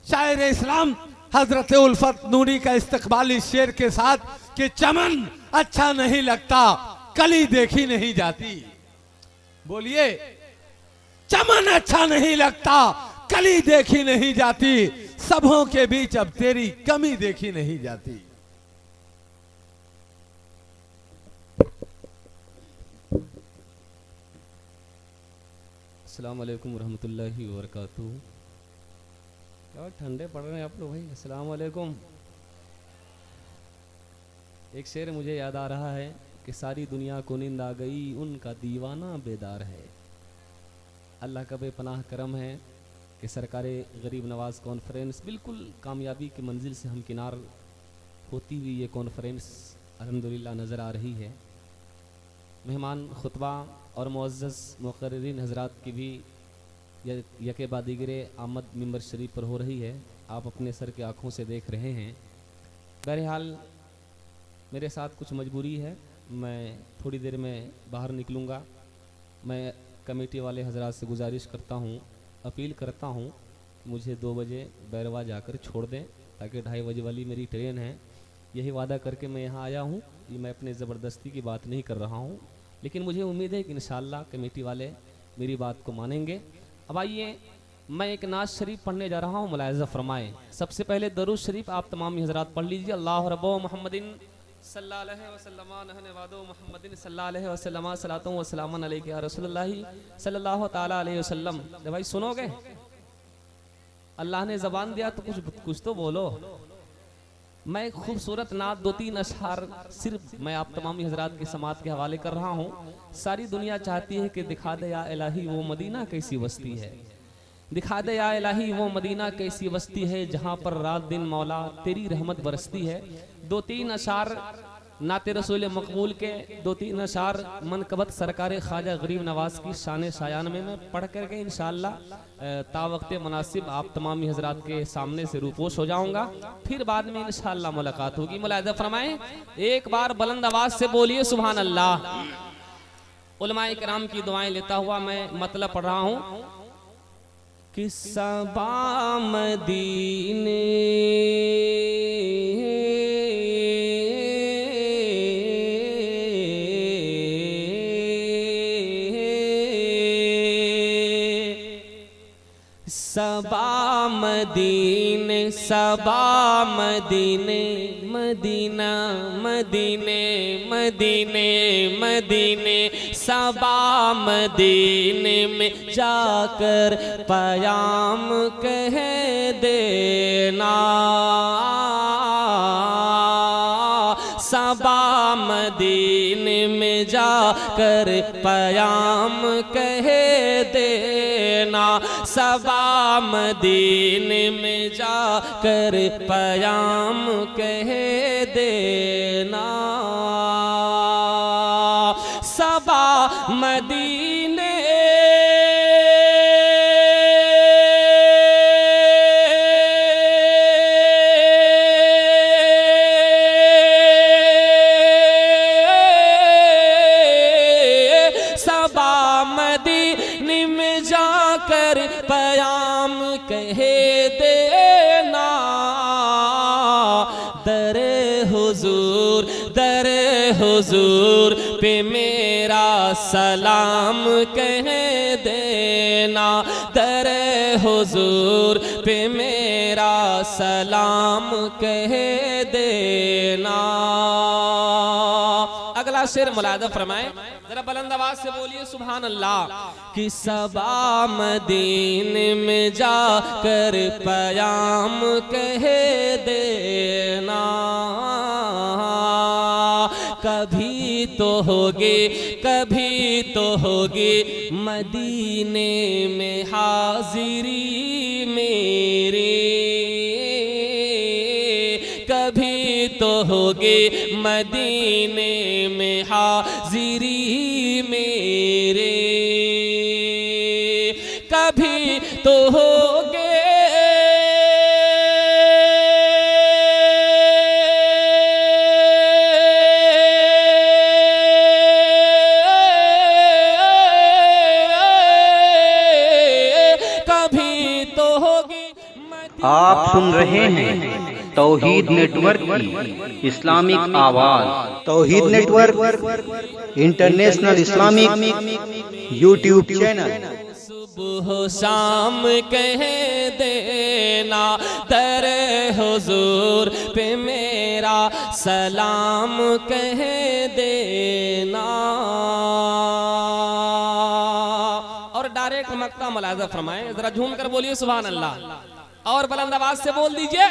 शायर इस्लाम हजरत उल्फत नूरी का इस्तकबाली शेर के साथ कि चमन अच्छा नहीं लगता कली देखी नहीं जाती। बोलिए, चमन अच्छा नहीं लगता कली देखी नहीं जाती, सबों के बीच अब तेरी कमी देखी नहीं जाती। अस्सलाम वालेकुम रहमतुल्लाहि व बरकातुहू। क्या ठंडे पड़ रहे हैं आप लोग भाई। अस्सलाम वालेकुम। एक शेर मुझे याद आ रहा है कि सारी दुनिया को नींद आ गई, उनका दीवाना बेदार है। अल्लाह का बेपनाह करम है कि सरकारे गरीब नवाज़ कॉन्फ्रेंस बिल्कुल कामयाबी की मंजिल से हमकिनार होती हुई ये कॉन्फ्रेंस अल्हम्दुलिल्लाह नज़र आ रही है। मेहमान खुतबा और मुअज़्ज़ज़ मुक़र्रिरीन हज़रात की भी यके बादीगरे आमद मिंबर शरीफ पर हो रही है। आप अपने सर के आँखों से देख रहे हैं। बहरहाल मेरे साथ कुछ मजबूरी है, मैं थोड़ी देर में बाहर निकलूँगा। मैं कमेटी वाले हज़रात से गुजारिश करता हूँ, अपील करता हूँ, मुझे 2 बजे बैरवा जाकर छोड़ दें ताकि 2:30 बजे वाली मेरी ट्रेन है। यही वादा करके मैं यहाँ आया हूँ। ये मैं अपने ज़बरदस्ती की बात नहीं कर रहा हूँ, लेकिन मुझे उम्मीद है कि इंशाअल्लाह कमेटी वाले मेरी बात को मानेंगे। अब आइए, मैं एक नाज शरीफ पढ़ने जा रहा हूँ, मुलाहिज़ा फरमाएँ। सबसे पहले दरूद शरीफ आप तमाम हज़रात पढ़ लीजिए। अल्लाह रब्बो मुहम्मदिन सल्लल्लाहु अलैहि वसल्लम नहने वादो मुहम्मदिन सल्लल्लाहु अलैहि वसल्लम सलातो व सलामन अलैका या रसूलुल्लाहि सल्लल्लाहु ताला अलैहि वसल्लम। भाई सुनोगे, अल्लाह ने ज़बान दिया तो कुछ तो बोलो। मैं एक खूबसूरत नात 2-3 अशआर सिर्फ मैं आप तमामी हजरात की समात के हवाले कर रहा हूँ। सारी दुनिया चाहती है कि दिखा दे या इलाही वो मदीना कैसी बस्ती है, दिखा दे या इलाही वो मदीना कैसी बस्ती है जहाँ पर रात दिन मौला तेरी रहमत बरसती है। 2-3 अशआर नाते रसूल मकबूल के, 2-3 अशआर मनकबत सरकार ख्वाजा गरीब नवाज़ की शान शायान में मैं पढ़ करके इंशाअल्लाह तावक्त मुनासिब आप तमामी हजरात के सामने से रूपोश हो जाऊंगा। फिर बाद में इंशाअल्लाह मुलाकात होगी। मुलाहिज़ा फरमाएं, एक बार बुलंद आवाज से बोलिए सुभान अल्लाह। उलमाए किराम की दुआएं लेता हुआ मैं मतलब पढ़ रहा हूँ कि सबा मदीने सबा मदीने सबा मदीने मदीना मदीने मदीने मदीने सबा मदीने में जाकर पयाम कह देना। सबा मदीने में जाकर पयाम कह देना। सबा मदीने में जाकर पयाम कह देना। सबा मदीने पयाम कह देना। दरे हुजूर पे मेरा सलाम कह देना। दरे हुजूर पे मेरा सलाम कह देना। अगला शेर मुलाहिज़ा फरमाए, जरा बुलंद आवाज से बोलिए सुभान अल्लाह। कि सबा मदीने में जाकर पयाम कह देना। कभी तो होगी मदीने में हाजिरी मेरी। कभी तो होगी मदीने में हाजिरी मेरे। कभी तो होगे आप सुन रहे हैं तौहीद नेटवर्क की इस्लामिक आवाज़। Tauheed network international Islamic YouTube channel. सुबह शाम कह देना दर हुजूर पे मेरा सलाम कह देना। और डायरेक्ट मक्ता मुलाजा फरमाए, जरा झूम कर बोलिए सुभान अल्लाह, और बुलंद आवाज से बोल दीजिए।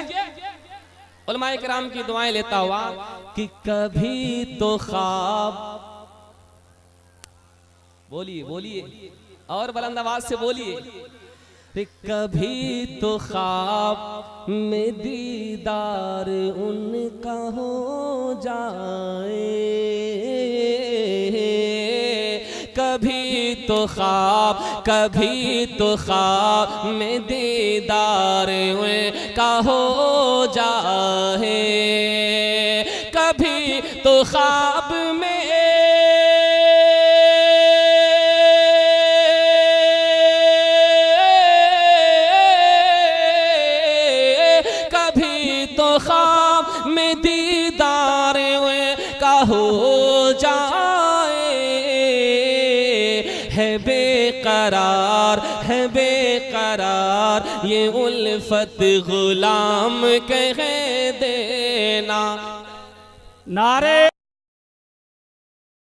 उलमाए किराम की दुआएं लेता हुआ कि कभी तो ख्वाब, बोलिए बोलिए और बुलंद आवाज से बोलिए, कभी तो ख्वाब में दीदार उनका हो जाए, कभी तो ख्वाब में दीदार उनका हो जाए, कभी तो ख्वाब में ख्वाब में दीदार का हो जाए, है बेकरार ये उल्फत गुलाम कह देना। नारे